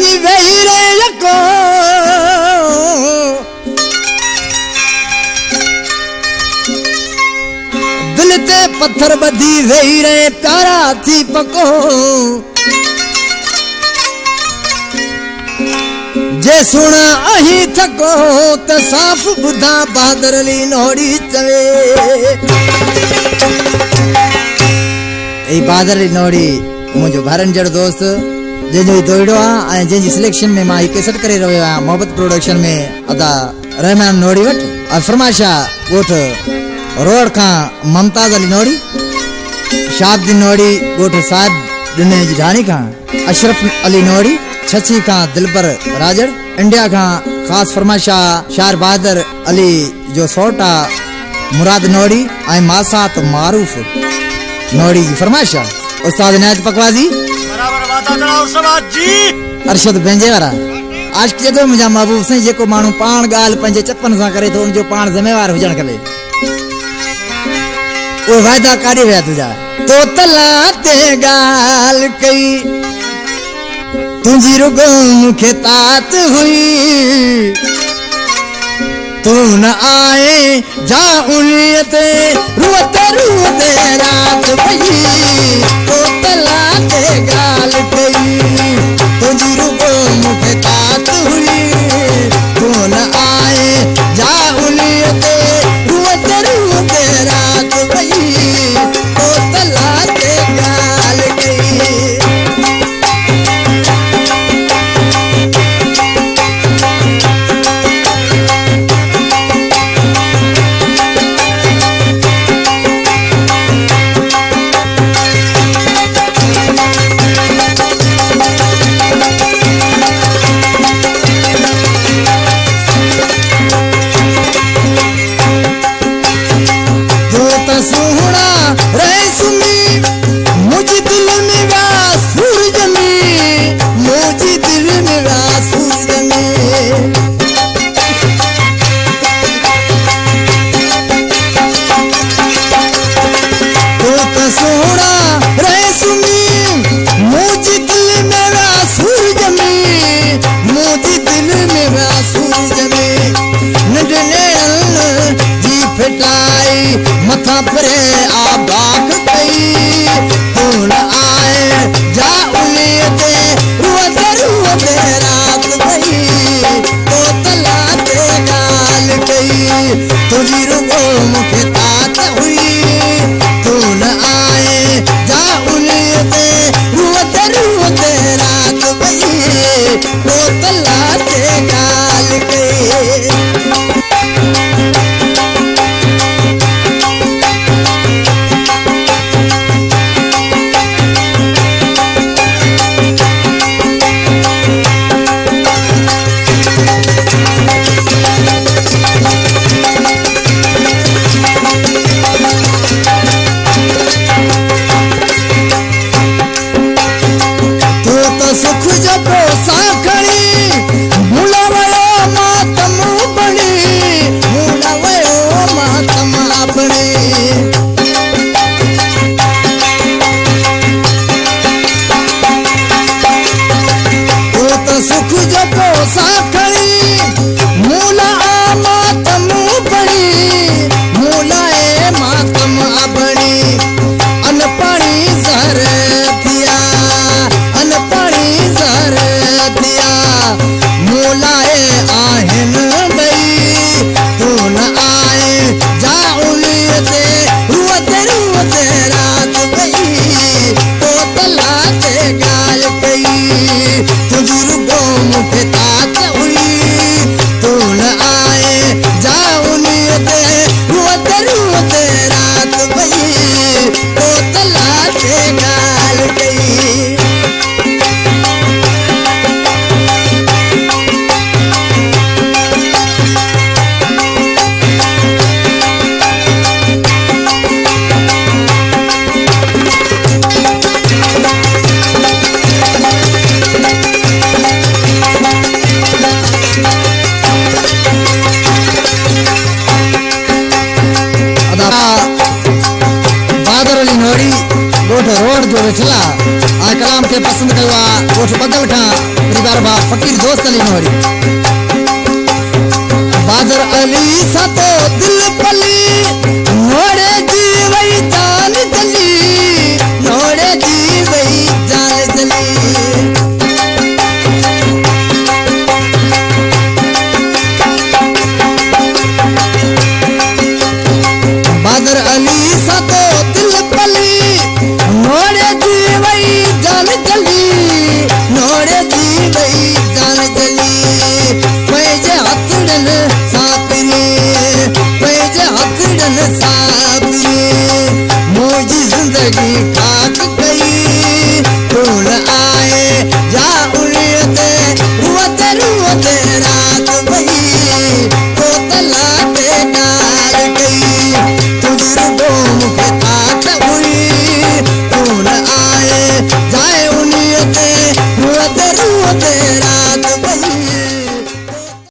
बजी वही रे यको दिल ते पत्थर बधी वही रे प्यारा थी पको जे सुना अही थको त साफ बुधा बहादुर अली नोड़ी चवे ए बहादुर अली नोड़ी मुझो भारन जड़ दोस्त जे जो दोड़ो आ जे सिलेक्शन में मां कैसेट करे रहो आ मोहब्बत प्रोडक्शन में अदा रहमान नोड़ी वट आ फरमाशा गोठ रोड का मुमताज अली नोड़ी शाहबुद्दीन नोड़ी गोठ साहब दुनिया जी ढाणी का अशरफ अली नोड़ी छची का दिलबर राजड़ इंडिया का खास फरमाशा शार बहादुर अली जो सोटा मुराद नोड़ी आई मासात मारूफ नोड़ी जी फरमाशा उस्ताद नायत पकवाजी बराबर बाता कराओ समाज जी अरशद बेंजेवारा आज के तो मुझा महबूब से जेको मानू पान गाल पंजे चप्पन सा करे तो उन जो पान जिम्मेवार हुजण कले ओ वादा काडी वे तुजा तो तला ते गाल कई तुझी रुगो मुखे तात हुई तू न आए जा उलियते रुते रुते रात भई तो तला ते गाल कई तुझी रुगो मुखे तात हुई तू न आए जा उलियते रुते रात भई तो तला ते गाल कई रोड जो वेठला आ कलाम के पसंद कयो आ ओठ उठ बगल का परिवार बा फकीर दोस्त अली नोड़ी बादर अली सातो दिल पली नोड़े जी वही